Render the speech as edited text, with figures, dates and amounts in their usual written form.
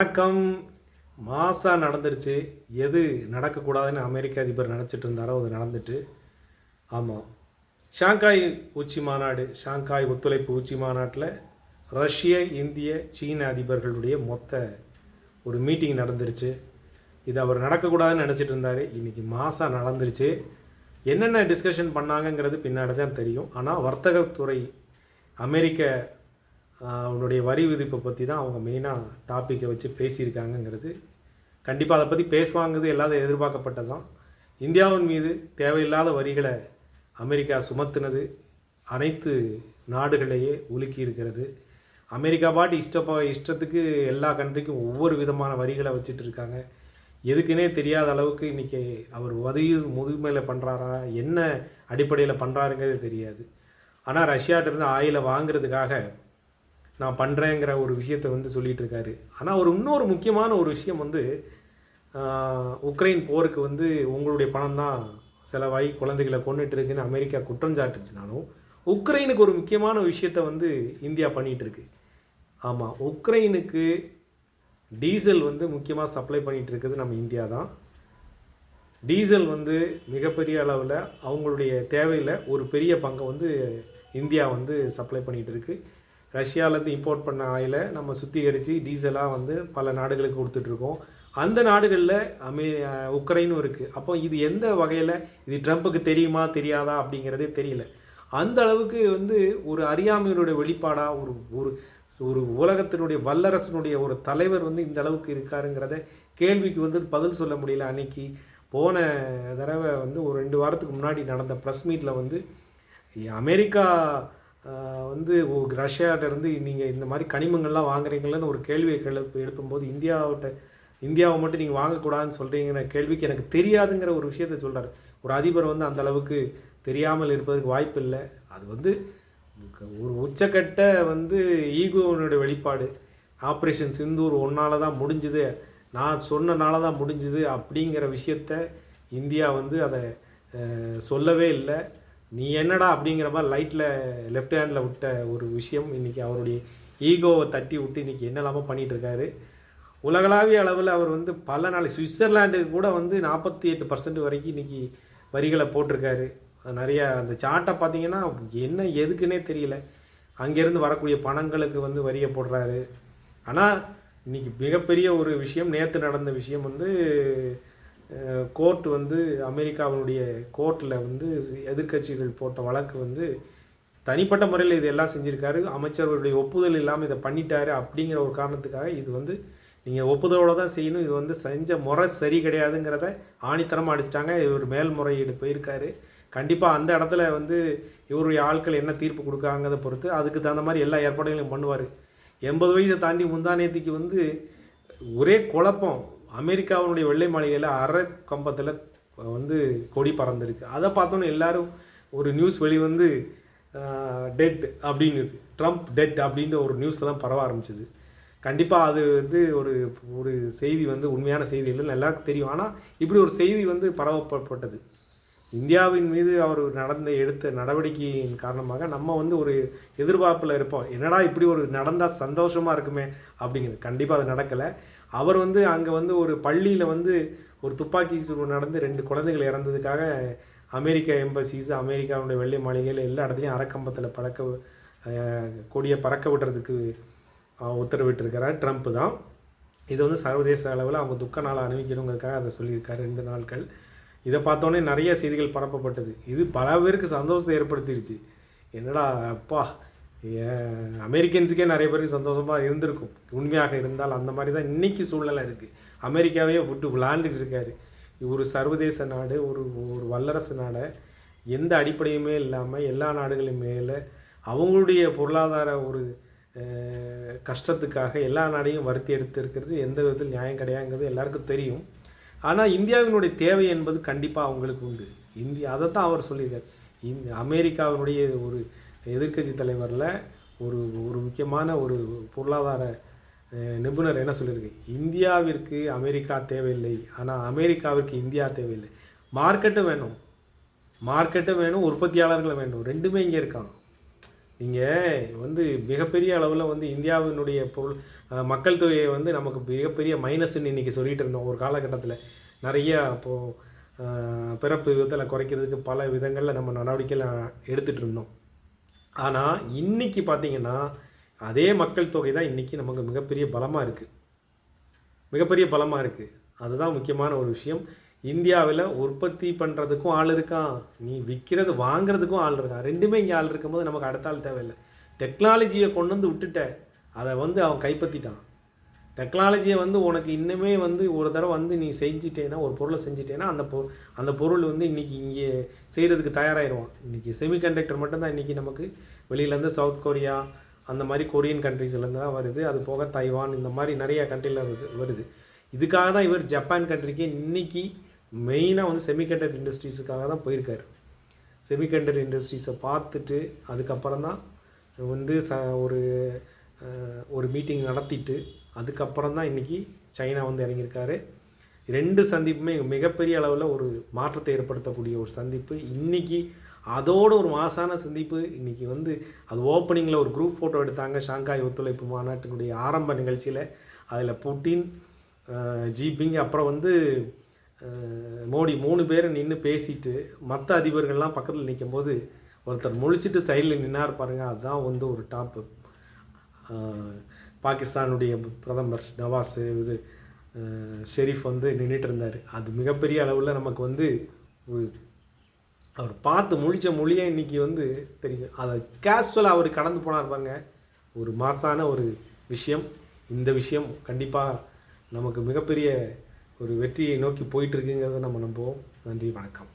வணக்கம். மாசா நடந்துருச்சு. எது நடக்கக்கூடாதுன்னு அமெரிக்க அதிபர் நினச்சிட்டு இருந்தாரோ அது நடந்துட்டு. ஆமாம், ஷாங்காய் உச்சி மாநாடு, ஷாங்காய் ஒத்துழைப்பு உச்சி மாநாட்டில் ரஷ்ய, இந்திய, சீன அதிபர்களுடைய மொத்த ஒரு மீட்டிங் நடந்துருச்சு. இது அவர் நடக்கக்கூடாதுன்னு நினச்சிட்டு இருந்தார். இன்றைக்கி மாசா நடந்துருச்சு. என்னென்ன டிஸ்கஷன் பண்ணாங்கங்கிறது பின்னாடி தான் தெரியும். ஆனால் வர்த்தகத்துறை அமெரிக்க அவனுடைய வரி விதிப்பை பற்றி தான் அவங்க மெயினாக டாப்பிக்கை வச்சு பேசியிருக்காங்கங்கிறது கண்டிப்பாக அதை பற்றி பேசுவாங்கிறது எல்லாரும் எதிர்பார்க்கப்பட்டது தான். இந்தியாவின் மீது தேவையில்லாத வரிகளை அமெரிக்கா சுமத்துனது அனைத்து நாடுகளையே உலுக்கி இருக்கிறது. அமெரிக்கா பாட்டு இஷ்டத்துக்கு எல்லா கண்ட்ரிக்கும் ஒவ்வொரு விதமான வரிகளை வச்சுட்டு இருக்காங்க. எதுக்குன்னே தெரியாத அளவுக்கு இன்றைக்கி அவர் முதுமையில் பண்ணுறாரா, என்ன அடிப்படையில் பண்ணுறாருங்கிறது தெரியாது. ஆனால் ரஷ்யாட்டிருந்து ஆயிலை வாங்கிறதுக்காக நான் பண்ணுறேங்கிற ஒரு விஷயத்தை சொல்லிகிட்டு இருக்காரு. ஆனால் இன்னொரு முக்கியமான ஒரு விஷயம் உக்ரைன் போருக்கு உங்களுடைய பணம் தான் செலவாகி குழந்தைகளை கொண்டுட்டு இருக்குன்னு அமெரிக்கா குற்றம் சாட்டுச்சுனாலும் உக்ரைனுக்கு ஒரு முக்கியமான விஷயத்தை இந்தியா பண்ணிகிட்ருக்கு. ஆமாம், உக்ரைனுக்கு டீசல் முக்கியமாக சப்ளை பண்ணிகிட்டு இருக்குது நம்ம இந்தியா தான். டீசல் மிகப்பெரிய அளவில் அவங்களுடைய தேவையில் ஒரு பெரிய பங்கை இந்தியா சப்ளை பண்ணிகிட்டு இருக்குது. ரஷ்யாவிலேருந்து இம்போர்ட் பண்ண ஆயிலை நம்ம சுத்திகரித்து டீசலாக பல நாடுகளுக்கு கொடுத்துட்ருக்கோம். அந்த நாடுகளில் உக்ரைனும் இருக்குது. அப்போ இது எந்த வகையில், இது ட்ரம்ப்புக்கு தெரியுமா தெரியாதா அப்படிங்கிறதே தெரியல. அந்த அளவுக்கு ஒரு அறியாமையினுடைய வெளிப்பாடாக ஒரு ஒரு ஒரு உலகத்தினுடைய வல்லரசனுடைய ஒரு தலைவர் இந்த அளவுக்கு இருக்காருங்கிறத கேள்விக்கு பதில் சொல்ல முடியல. அன்னைக்கு போன தடவை ஒரு 2 வாரத்துக்கு முன்னாடி நடந்த ப்ரெஸ் மீட்டில் அமெரிக்கா ரஷ்யாவிட்டேருந்து நீங்கள் இந்த மாதிரி கனிமங்கள்லாம் வாங்குறீங்களன்னு ஒரு கேள்வியை எழுப்பும்போது இந்தியாவை மட்டும் நீங்கள் வாங்கக்கூடாதுன்னு சொல்கிறீங்கிற கேள்விக்கு எனக்கு தெரியாதுங்கிற ஒரு விஷயத்த சொல்கிறார். ஒரு அதிபர் அந்த அளவுக்கு தெரியாமல் இருப்பதற்கு வாய்ப்பு இல்லை. அது ஒரு உச்சக்கட்ட ஈகோவினுடைய வெளிப்பாடு. ஆப்ரேஷன் சிந்தூர் ஒன்றால் தான் முடிஞ்சுது, நான் சொன்னனால தான் முடிஞ்சுது அப்படிங்கிற விஷயத்த இந்தியா அதை சொல்லவே இல்லை. நீ என்னடா அப்படிங்கிற மாதிரி லைட்டில் லெஃப்ட் ஹேண்டில் விட்ட ஒரு விஷயம் இன்றைக்கி அவருடைய ஈகோவை தட்டி விட்டு இன்றைக்கி என்னெல்லாமோ பண்ணிகிட்ருக்காரு. உலகளாவிய அளவில் அவர் பல நாள் சுவிட்சர்லாண்டுக்கு கூட 48% வரைக்கும் இன்றைக்கி வரிகளை போட்டிருக்காரு. நிறையா அந்த சார்ட்டை பார்த்திங்கன்னா என்ன எதுக்குன்னே தெரியல. அங்கேருந்து வரக்கூடிய பணங்களுக்கு வரியை போடுறாரு. ஆனால் இன்றைக்கி மிகப்பெரிய ஒரு விஷயம், நேற்று நடந்த விஷயம் கோர்ட் அமெரிக்காவினுடைய கோர்ட்டில் எதிர்க்கட்சிகள் போட்ட வழக்கு தனிப்பட்ட முறையில் இது எல்லாம் செஞ்சுருக்காரு. அமைச்சர்களுடைய ஒப்புதல் இல்லாமல் இதை பண்ணிட்டாரு அப்படிங்கிற ஒரு காரணத்துக்காக இது நீங்கள் ஒப்புதலோடு தான் செய்யணும், இது செஞ்ச முறை சரி கிடையாதுங்கிறத ஆணித்தரமாக அடிச்சிட்டாங்க. இவர் மேல்முறையீடு போயிருக்காரு. கண்டிப்பாக அந்த இடத்துல இவருடைய ஆட்கள் என்ன தீர்ப்பு கொடுக்காங்கிறத பொறுத்து அதுக்கு தகுந்த மாதிரி எல்லா ஏற்பாடுகளையும் பண்ணுவார். 80 வயசை தாண்டி முந்தானேத்திக்கு ஒரே குழப்பம். அமெரிக்காவினுடைய வெள்ளை மாளிகையில் அரை கம்பத்தில் கொடி பறந்துருக்கு. அதை பார்த்தோன்னே எல்லோரும் ஒரு நியூஸ் டெட் அப்படின்னு, ட்ரம்ப் டெட் அப்படின்ற ஒரு நியூஸ் தான் பரவ ஆரம்பிச்சிது. கண்டிப்பாக அது ஒரு ஒரு செய்தி உண்மையான செய்தி இல்லைன்னு எல்லாருக்கும் தெரியும். ஆனால் இப்படி ஒரு செய்தி பரவப்பட்டது. இந்தியாவின் மீது அவர் எடுத்த நடவடிக்கையின் காரணமாக நம்ம ஒரு எதிர்பார்ப்பில் இருப்போம். என்னடா இப்படி ஒரு நடந்தால் சந்தோஷமாக இருக்குமே அப்படிங்கிறது. கண்டிப்பாக அது நடக்கலை. அவர் அங்கே ஒரு பள்ளியில் ஒரு துப்பாக்கி சூடு நடந்து 2 குழந்தைகள் இறந்ததுக்காக அமெரிக்க எம்பசிஸ், அமெரிக்காவுடைய வெள்ளை மாளிகையில் எல்லா இடத்துலையும் அரைக்கம்பத்தில் கொடியை பறக்க விடுறதுக்கு உத்தரவிட்டிருக்கிறார் ட்ரம்ப் தான். இது சர்வதேச அளவில் அவங்க துக்க நாளை அணிவிக்கணுங்கிறதுக்காக அதை சொல்லியிருக்காரு 2 நாட்கள். இதை பார்த்தோன்னே நிறைய செய்திகள் பரப்பப்பட்டது. இது பல பேருக்கு சந்தோஷத்தை ஏற்படுத்திடுச்சு. என்னடா அப்பா, அமெரிக்கன்ஸுக்கே நிறைய பேருக்கு சந்தோஷமாக இருந்திருக்கும் உண்மையாக இருந்தால். அந்த மாதிரி தான் இன்றைக்கி சூழ்நிலை இருக்குது. அமெரிக்காவே விட்டு விளாண்டுட்டு இருக்காரு. ஒரு சர்வதேச நாடு, ஒரு ஒரு வல்லரசு நாடை எந்த அடிப்படையுமே இல்லாமல் எல்லா நாடுகளும் மேலே அவங்களுடைய பொருளாதார ஒரு கஷ்டத்துக்காக எல்லா நாடையும் வருத்தி எடுத்திருக்கிறது எந்த விதத்தில் நியாயம் கிடையாதுங்கிறது எல்லாருக்கும் தெரியும். ஆனால் இந்தியாவினுடைய தேவை என்பது கண்டிப்பாக அவங்களுக்கு உண்டு. அதை தான் அவர் சொல்லியிருக்கார். அமெரிக்காவினுடைய ஒரு எதிர்க்கட்சி தலைவரில் ஒரு ஒரு முக்கியமான ஒரு பொருளாதார நிபுணர் என்ன சொல்லியிருக்கு, இந்தியாவிற்கு அமெரிக்கா தேவையில்லை, ஆனால் அமெரிக்காவிற்கு இந்தியா தேவையில்லை. மார்க்கெட்டும் வேணும், உற்பத்தியாளர்களும் வேண்டும், ரெண்டுமே இங்கே இருக்காங்க. நீங்கள் வந்து மிகப்பெரிய அளவில் வந்து இந்தியாவினுடைய மக்கள் தொகையை வந்து நமக்கு மிகப்பெரிய மைனஸ்ன்னு இன்றைக்கி சொல்லிகிட்டு இருந்தோம் ஒரு காலகட்டத்தில். நிறையா பிறப்பு விதத்தில் குறைக்கிறதுக்கு பல விதங்களில் நம்ம நடவடிக்கைகள் எடுத்துகிட்டு இருந்தோம். ஆனால் இன்றைக்கி பார்த்திங்கன்னா அதே மக்கள் தொகை தான் இன்றைக்கி நமக்கு மிகப்பெரிய பலமாக இருக்குது. மிகப்பெரிய பலமாக இருக்குது. அதுதான் முக்கியமான ஒரு விஷயம். இந்தியாவில் உற்பத்தி பண்ணுறதுக்கும் ஆள் இருக்கான், நீ விற்கிறது வாங்கிறதுக்கும் ஆள் இருக்கான். ரெண்டுமே இங்கே ஆள் இருக்கும்போது நமக்கு அடுத்த ஆள் தேவையில்லை. டெக்னாலஜியை கொண்டு வந்து விட்டுட்ட, அதை வந்து அவன் கைப்பற்றிட்டான். டெக்னாலஜியை வந்து உனக்கு இன்னுமே வந்து ஒரு தடவை வந்து நீ செஞ்சிட்டேன்னா, ஒரு பொருளை செஞ்சிட்டேன்னா அந்த பொருள் வந்து இன்றைக்கி இங்கே செய்கிறதுக்கு தயாராகிடுவான். இன்றைக்கி செமிகண்டக்டர் மட்டும்தான் இன்றைக்கி நமக்கு வெளியிலேருந்து சவுத் கொரியா அந்த மாதிரி கொரியன் கண்ட்ரீஸ்லேருந்து தான் வருது. அது போக தைவான் இந்த மாதிரி நிறையா கண்ட்ரியில் வருது. இதுக்காக தான் இவர் ஜப்பான் கண்ட்ரிக்கு இன்றைக்கி மெயினாக வந்து செமிகண்டக்டர் இண்டஸ்ட்ரீஸுக்காக தான் போயிருக்காரு. செமிகண்டக்டர் இண்டஸ்ட்ரீஸை பார்த்துட்டு அதுக்கப்புறம் தான் வந்து ஒரு மீட்டிங் நடத்திட்டு அதுக்கப்புறம் தான் இன்றைக்கி சைனா வந்து இறங்கியிருக்காரு. 2 சந்திப்புமே மிகப்பெரிய அளவில் ஒரு மாற்றத்தை ஏற்படுத்தக்கூடிய ஒரு சந்திப்பு. இன்றைக்கி அதோட ஒரு மாசான சந்திப்பு. இன்றைக்கி வந்து அது ஓப்பனிங்கில் ஒரு குரூப் ஃபோட்டோ எடுத்தாங்க ஷாங்காய் ஒத்துழைப்பு மாநாட்டினுடைய ஆரம்ப நிகழ்ச்சியில். அதில் புட்டின், ஜிபிங் அப்புறம் வந்து மோடி 3 பேரை நின்று பேசிட்டு மற்ற அதிபர்கள்லாம் பக்கத்தில் நிற்கும்போது ஒருத்தர் முழிச்சிட்டு சைடில் நின்னார் பாருங்கள். அதுதான் வந்து ஒரு டாப்பு. பாகிஸ்தானுடைய பிரதமர் நவாஸ் ஷெரீஃப் வந்து நின்றுட்டு இருந்தார். அது மிகப்பெரிய அளவில் நமக்கு வந்து அவர் பார்த்து முழித்த மொழியை இன்றைக்கி வந்து தெரியும். அதை கேஷுவலாக அவர் கடந்து போனார் பாருங்க. ஒரு மாசான ஒரு விஷயம். இந்த விஷயம் கண்டிப்பாக நமக்கு மிகப்பெரிய ஒரு வெற்றியை நோக்கி போயிட்டுருக்குங்கிறத நம்ம நம்புவோம். நன்றி, வணக்கம்.